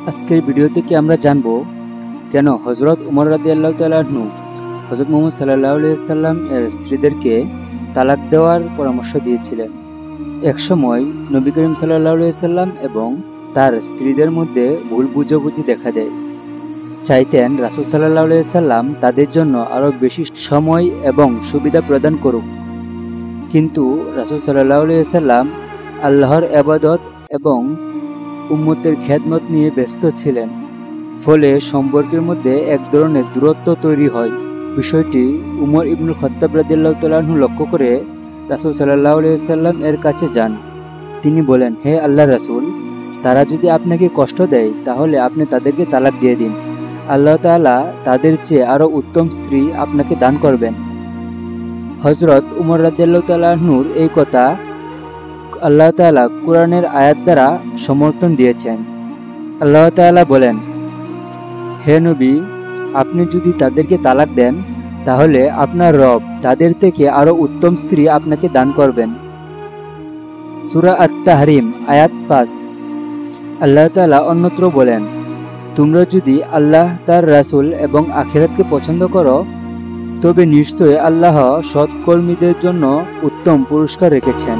আজকের ভিডিও থেকে আমরা জানব কেন হযরত উমর রাদিয়াল্লাহু তাআলা আনহু হযরত মুহাম্মদ সাল্লাল্লাহু আলাইহি ওয়াসাল্লাম এর স্ত্রীদেরকে তালাক দেওয়ার পরামর্শ দিয়েছিলেন। একসময় নবী করিম সাল্লাল্লাহু আলাইহি ওয়াসাল্লাম এবং তার স্ত্রীদের মধ্যে ভুল বুঝাবুঝি দেখা দেয়। চাইতেন রাসূল সাল্লাল্লাহু আলাইহি ওয়াসাল্লাম তাদের জন্য আরও বেশি সময় এবং সুবিধা প্রদান করুক, কিন্তু রাসূল সাল্লাল্লাহু আলাইহি ওয়াসাল্লাম আল্লাহর ইবাদত এবং উম্মতের খেদমত নিয়ে ব্যস্ত ছিলেন। ফলে সম্পর্কের মধ্যে এক ধরনের দূরত্ব তৈরি হয়। বিষয়টি উমর ইবনুল খাত্তাব রাদিয়াল্লাহু তাআলা আনহু লক্ষ্য করে রাসূল সাল্লাল্লাহু আলাইহি ওয়াসাল্লাম এর কাছে যান। তিনি বলেন, হে আল্লাহর রাসূল, তারা যদি আপনাকে কষ্ট দেয় তাহলে আপনি তাদেরকে তালাক দিয়ে দিন। আল্লাহ তাআলা তাদের চেয়ে আরও উত্তম স্ত্রী আপনাকে দান করবেন। হযরত উমর রাদিয়াল্লাহু তাআলা আনহুর এই কথা আল্লাহ তাআলা কুরআনের আয়াত দ্বারা সমর্থন দিয়েছেন। আল্লাহ তাআলা বলেন, হে নবী, আপনি যদি তাদেরকে তালাক দেন তাহলে আপনার রব তাদের থেকে আরো উত্তম স্ত্রী আপনাকে দান করবেন। সূরা আত-তাহরিম আয়াত ৫। আল্লাহ তাআলা অন্যত্র বলেন, তোমরা যদি আল্লাহ, তার রাসূল এবং আখিরাতকে পছন্দ করো তবে নিশ্চয়ই আল্লাহ সৎকর্মীদের জন্য উত্তম পুরস্কার রেখেছেন।